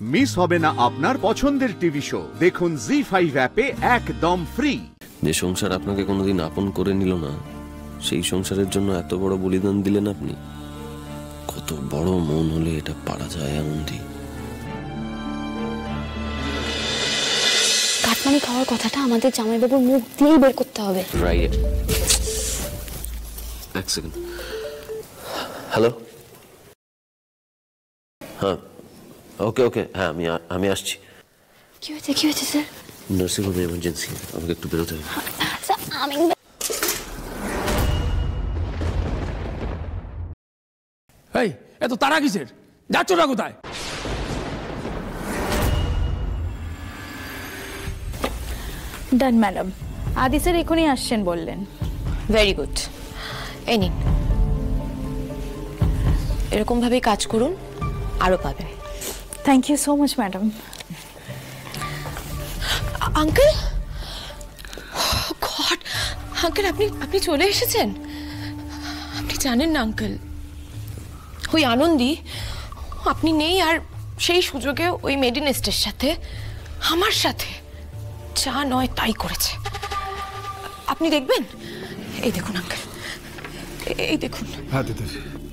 Miss হবে না আপনার পছন্দের টিভি শো। দেখুন জি5 অ্যাপে একদম ফ্রি। যে সংসার আপনাকে কোনোদিন আপন করে নিল না, সেই সংসারের জন্য এত বড় বলিদান দিলেন আপনি। কত বড় মন হলে এটা পারা যায় আনন্দী। কাটমানি খাওয়ার কথাটা আমাদের জামাইবাবুর মুখ দিয়েই বের করতে হবে। রাইট। এক সেকেন্ড। হ্যালো। হ্যাঁ, ওকে ওকে, হ্যাঁ আমি আসছি। কি হয়েছে স্যার? নার্সিং হোমে এমার্জেন্সি, আমাকে একটু বেরোতে হবে। আমি এই এত তারা কিসের? যাচ্ছ না কোথায়? ডান ম্যাডাম, আদি স্যার এখনই আসছেন বললেন। Very good. এই নিন, এরকম ভাবেই কাজ করুন, আরো পাবেন। Thank you so much madam. Uncle, good uncle, আপনি চলে এসেছেন। আপনি জানেন না আঙ্কেল, ওই আনন্দী আপনি নেই আর সেই সুযোগে ওই মেডিনেস্টের সাথে আমার সাথে যা নয় তাই করেছে। আপনি দেখবেন, এই দেখুন আঙ্কেল, এই দেখুন। হ্যাঁ দিদি,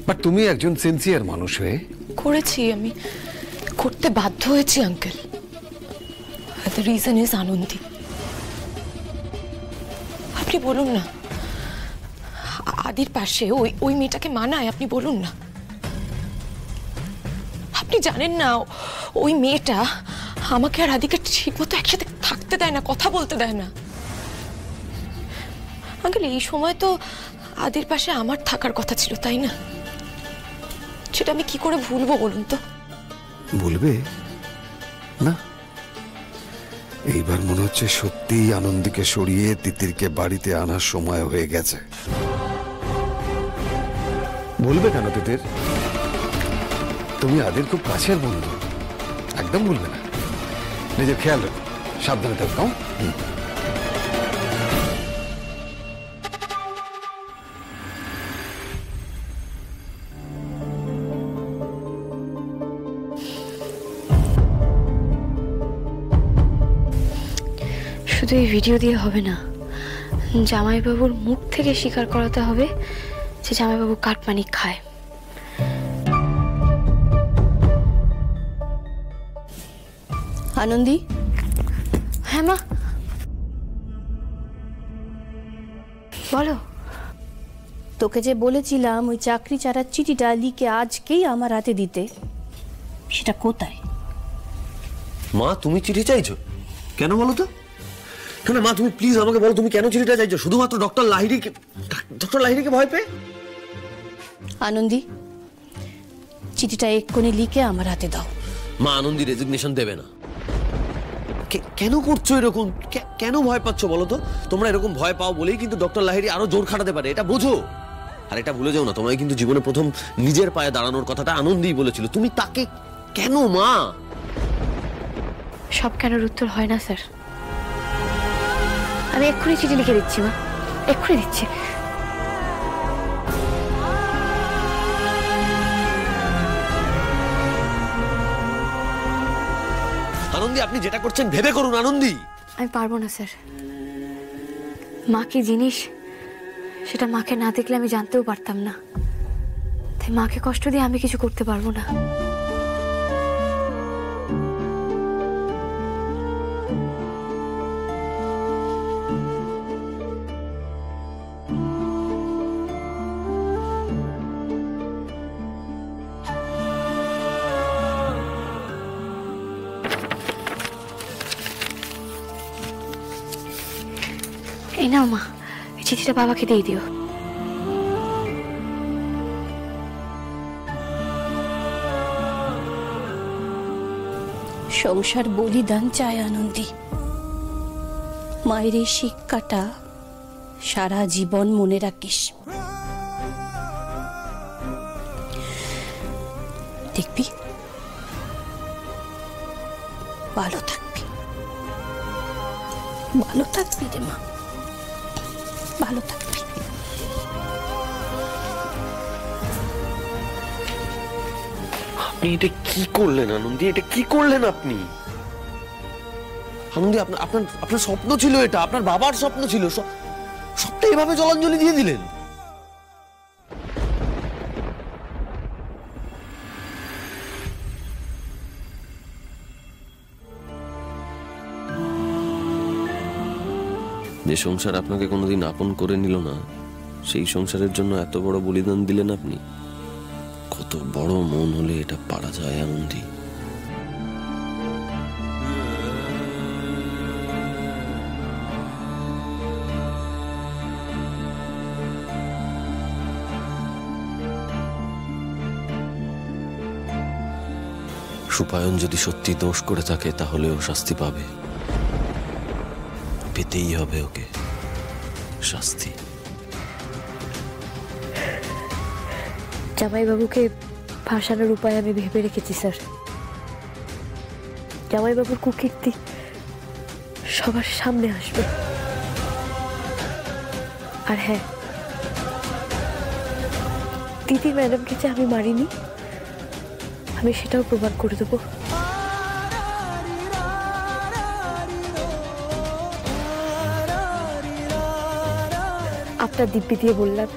বাট তুমি একজন সিনসিয়ার মানুষ হয়ে করেছি, আমি করতে বাধ্য হয়েছি uncle. The reason is Anandi. আপনি বলুন না, আদির পাশে ওই মেয়েটাকে মানায়? আপনি বলুন না। আপনি জানেন না ওই মেয়েটা আমাকে আর আদিকে ঠিক মতো একসাথে থাকতে দেয় না, কথা বলতে দেয় না। আঙ্কেল, এই সময় তো আদির পাশে আমার থাকার কথা ছিল, তাই না? সেটা আমি কি করে ভুলবো বলুন তো? বলবে না? এইবার মনে হচ্ছে সত্যিই আনন্দীকে সরিয়ে তিতিরকে বাড়িতে আনার সময় হয়ে গেছে। বলবে কেন তিতির? তুমি আদির খুব কাছের বন্ধু, একদম বলবে না। নিজের খেয়াল রাখো, সাবধানে থাকো। শুধু এই ভিডিও দিয়ে হবে না, জামাইবাবুর মুখ থেকে স্বীকার করাতে হবে যে জামাইবাবু কাটমানি খায়। আনন্দী। হ্যাঁ মা, বলো। তোকে যে বলেছিলাম ওই চাকরি ছাড়ার চিঠিটা লিখে আজকেই আমার হাতে দিতে, সেটা কোথায়? মা, তুমি চিঠি চাইছো কেন বলো তো? কেন মা, তুমি প্লিজ আমাকে বলো, তুমি কেন চিঠিটা চাইছো? শুধুমাত্র ডক্টর লাহিড়ীকে ভয় পেয়ে? আনন্দী, চিঠিটা এক্ষুনি লিখে আমার হাতে দাও। মা, আনন্দী রেজিগনেশন দেবে না। কেন করছো এরকম? কেন ভয় পাচ্ছ বলো তো? তোমরা এরকম ভয় পাও বলেই কিন্তু ডক্টর লাহিড়ী আরো জোর খাটাতে পারে, এটা বোঝো। আর এটা ভুলে যাও না, তোমায় কিন্তু জীবনে প্রথম নিজের পায়ে দাঁড়ানোর কথাটা আনন্দীই বলেছিল। তুমি তাকে কেন? মা, সব কেনর উত্তর হয় না স্যার। আমি এক্ষুনি চিঠি লিখে দিচ্ছি মা, এক্ষুনি দিচ্ছি। আনন্দী, আপনি যেটা করছেন ভেবে করুন আনন্দী। আমি পারবো না স্যার। মা কি জিনিস সেটা মাকে না দেখলে আমি জানতেও পারতাম না। তাই মাকে কষ্ট দিয়ে আমি কিছু করতে পারবো না। এই নাও মা, এই চিঠিটা বাবাকে দিয়ে দিও। সংসার বলিদান চায় আনন্দী। মায়ের এই শিক্ষাটা সারা জীবন মনে রাখিস। দেখবি ভালো থাকবি, ভালো থাকবি রে মা, ভালো থাকবি। আপনি এটা কি করলেন আনন্দী? এটা কি করলেন আপনি? আনন্দী, আপনার আপনার আপনার স্বপ্ন ছিল এটা, আপনার বাবার স্বপ্ন ছিল, সবটা এভাবে জলাঞ্জলি দিয়ে দিলেন। যে সংসার আপনাকে কোনোদিন আপন করে নিল না, সেই সংসারের জন্য এত বড় বলিদান দিলেন আপনি। কত বড় মন হলে এটা পারা যায় আনন্দী? সুপায়ন যদি সত্যি দোষ করে থাকে তাহলে ও শাস্তি পাবে, পেতেই হবে ওকে শাস্তি। জামাইবাবুকে ফাঁসানোর উপায় আমি ভেবে রেখেছি স্যার। জামাইবাবুর কুকীর্তি সবার সামনে আসবে। আর হ্যাঁ, দিদি ম্যাডামকে যে আমি মারিনি, আমি সেটাও প্রমাণ করে দেবো। আপনার দিব্যি দিয়ে বললাম।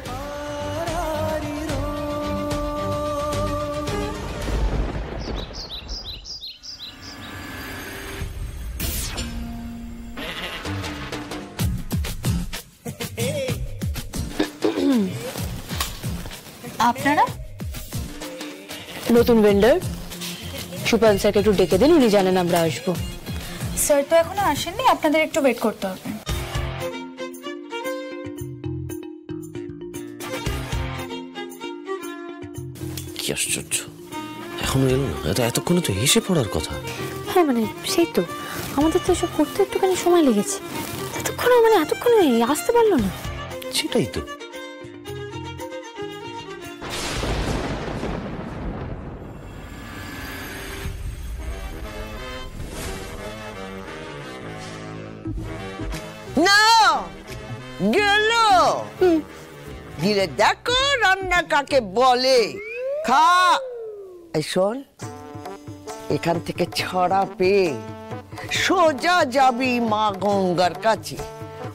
আপনারা নতুন ভেন্ডার সুপান স্যারকে একটু ডেকে দিন, উনি জানেন আমরা আসবো। স্যার তো এখনো আসেননি, আপনাদের একটু ওয়েট করতে হবে। কি আশ্চর্য, এখনো এলো না? এতক্ষণে তো হেসে পড়ার কথা। হ্যাঁ মানে সেই তো, আমাদের তো এসব করতে একটুখানি সময় লেগেছে, এতক্ষণে আসতে পারলো না। সেটাই তো। না গেল গিয়ে দেখো রান্না কাকে বলে। খা, এই শোন, এখান থেকে ছড়া পেয়ে সোজা যাবি মা গঙ্গার কাছে।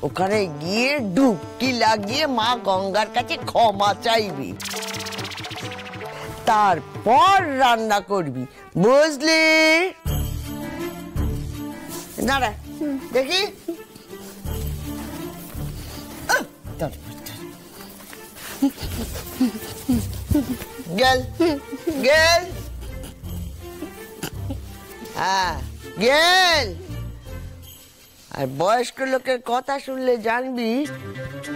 ওখানে গিয়ে ডুবকি লাগিয়ে মা গঙ্গার কাছে ক্ষমা চাইবি, তারপর রান্না করবি, বুঝলি? না রে দেখি, গেল গেল, হ্যাঁ গেল। আর বয়স্ক লোকের কথা শুনলে জানবি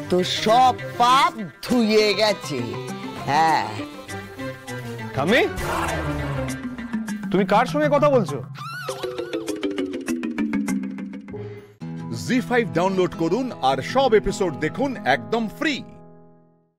তো সব পাপ ধুয়ে গেছে। হ্যাঁ। ঠাম্মি, তুমি কার সঙ্গে কথা বলছো? জি5 ডাউনলোড করুন আর সব এপিসোড দেখুন একদম ফ্রি।